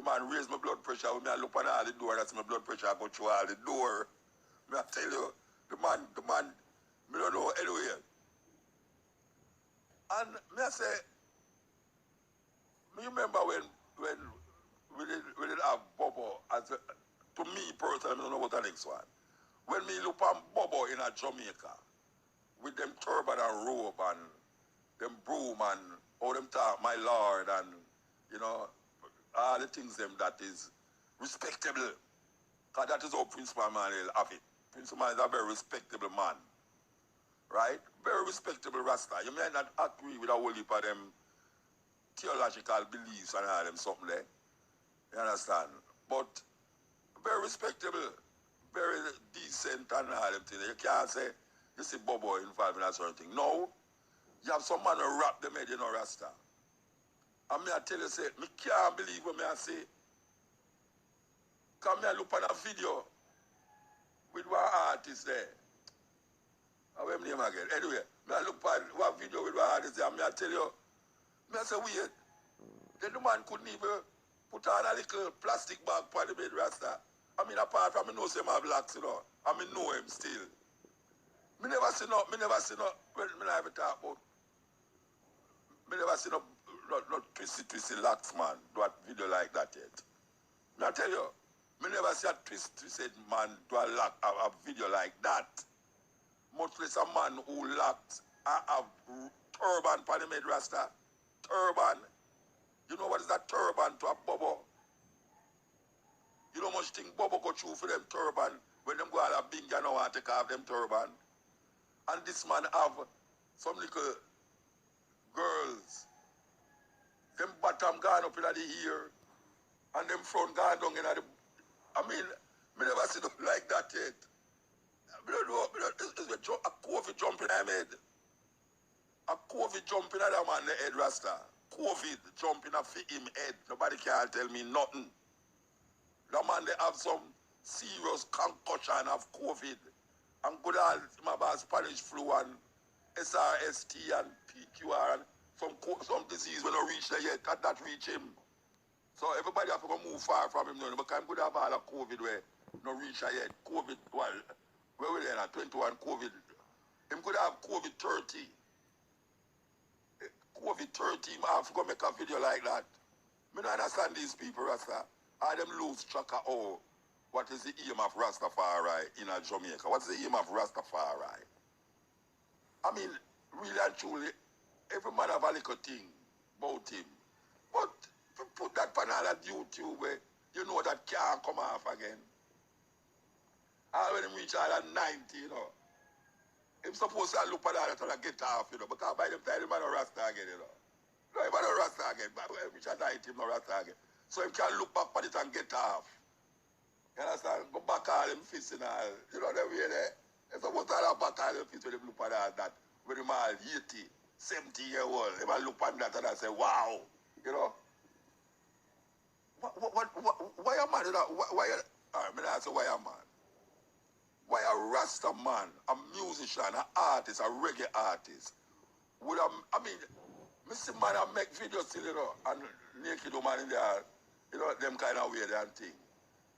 The man raised my blood pressure. When I look on all the door, that's my blood pressure. I go through all the door. I tell you, the man, me don't know anyway. And me I say, me remember when we did have Bobo as a, to me personally, I don't know what the next one. When me look on Bobo in a Jamaica, with them turban and robe and them broom and all them talk, my lord, and you know, all the things them that is respectable. Because that is how Prince Man have it. Prince Man is a very respectable man. Right? Very respectable Rasta. You may not agree with a whole heap of them theological beliefs and all them something there. You understand? But very respectable, very decent and all them things. You can't say you see Bobo involved in that sort of thing. No. You have some man who wrap them head, you know, Rasta. And me I tell you, say, me can't believe what me I say. Come here, look on a video with one artist there. I will name again. Anyway, me I look at one video with one artist there, and me I tell you, me I say, wait. Then the man couldn't even put on a little plastic bag for the bed, Rasta. I mean, apart from me know him have locks, you know. I mean, know him still. Me never see no, well, me never talk about. Me never see no twisty locks, man, do a video like that yet. Me I tell you, me never see a twisted man do a video like that. Much less a man who locked a turban for the head, Rasta. Turban. You know what is that turban to a Bobo? You know much thing Bobo go through for them turban when them go out of binge and want to take off them turban. And this man have some little girls. Them bottom gone up in the ear and them front gone down in the... I mean, me never see nothing like that yet. I don't know, it's a COVID jumping in my head. A COVID jumping at a man in the head, Rasta. COVID jumping at him head. Nobody can tell me nothing. The man, they have some serious concussion of COVID. And good old, him have Spanish flu and SRST and PQR and some disease will not reach there yet. That reach him. So everybody have to go move far from him now. Because I'm good have all of COVID where no reach there yet. COVID, well, where we there now? 21 COVID. Him could have COVID 30. COVID 30, I have to go make a video like that. I don't understand these people, Rasta. All them lose track of what is the aim of Rastafari in Jamaica. What's the aim of Rastafari? I mean, really and truly, every man have a little thing about him. But if you put that panel at YouTube where you know that can't come off again. And when him reach all at 90, you know, him supposed to look at that and get off, you know, because by the time him no Rasta again, you know. No, him no Rasta again, but when him reach at 90, him no Rasta again. So him can look back at it and get off. You understand? Go back all him fists and all. You know the way there? He's supposed to have back all him fists when him look at all that. When him all 80, 70-year-old, him look at that and I say, wow. You know? Why a man? I mean, I say, why a man? Why a Rasta man, a musician, an artist, a reggae artist, would have, I mean, me see man I make videos still, you know, and naked woman in there, you know, them kind of weird and thing.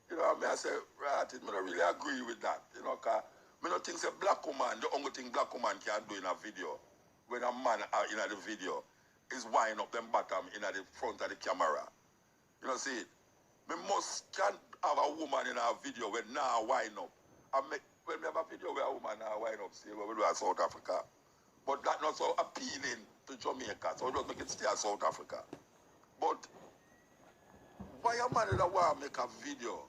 You know, I mean, I say, right, I don't really agree with that, you know, because I don't think a black woman, the only thing black woman can do in a video, when a man in the video, is wind up them bottom in the front of the camera. You know, see it? Me can't have a woman in a video when now wind up. When we have a video where a woman now wind up, see, when we do in South Africa. But that's not so appealing to Jamaica, so we just make it stay in South Africa. But why a man that want to make a video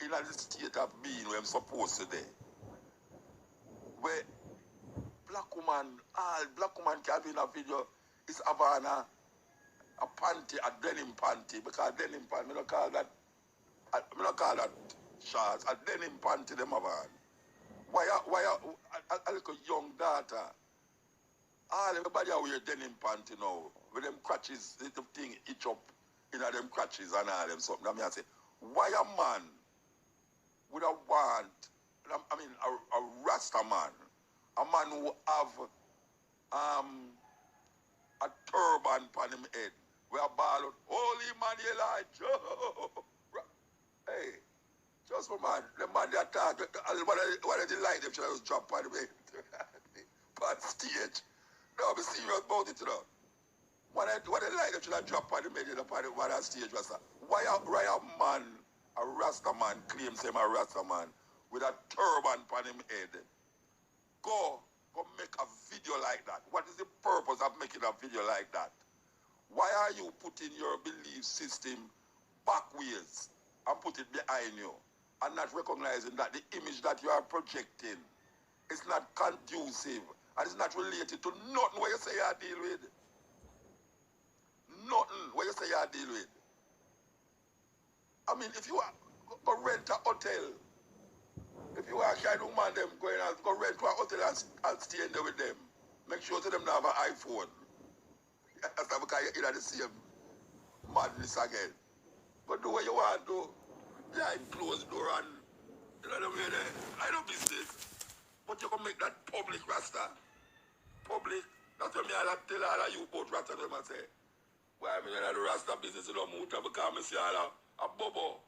in a state of being where I'm supposed to be? Where black woman can do in a video is having a panty, a denim panty, because denim panty, I don't call that shorts, a denim panty them have on. Why a little young daughter, everybody are wear denim panty now, with them crutches, the thing itch up in them crutches and all them something. I mean, I say, why a man would have want, I mean, a Rasta man, a man who have a turban on him head, where a ball out, holy man, Elijah, trust me, man. The man they attack, what they like, them should just drop on the way. On stage. No, be serious about it, you know. What they like, them should have drop on the way, on stage, Rasta. Why a man, a Rasta man, claims him a Rasta man, with a turban on him head? Go make a video like that. What is the purpose of making a video like that? Why are you putting your belief system backwards and put it behind you and not recognizing that the image that you are projecting is not conducive and it's not related to nothing what you say you deal with? Nothing what you say you deal with. I mean, if you are go rent a hotel, if you are kind of man them going and go rent to a hotel and stay in there with them, make sure to them now have an iPhone. That's because you're in the same madness again. But do what you want to. Behind closed door and you know what I mean? I don't business. But you can make that public, Rasta. Public. That's what I tell all of you about Rasta them and say. Why I mean the Rasta business in Muta because I see all a Bobo.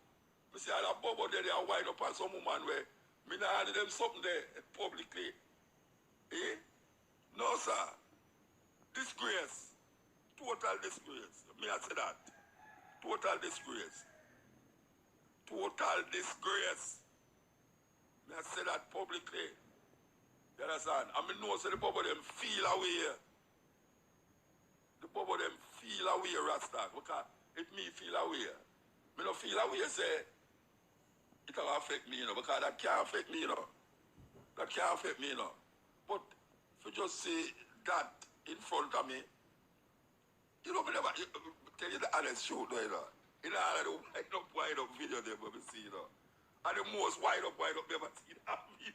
I see all a Bobo there they are wind up on some woman where me not hand them something there publicly. Eh? No sir. Disgrace. Total disgrace. Me I say that. Total disgrace. Total disgrace. Me I say that publicly. You understand? I mean know so the Bobo them feel away. The Bobo them feel away, Rasta. Because if me feel away. Me no feel away say it will affect me, you know, because that can't affect me, you know. That can't affect me, you know. But if you just say that in front of me, you know, me never tell you the honest truth, you know. In all of the wind up video they ever see, you know. And the most wind up, never see that video.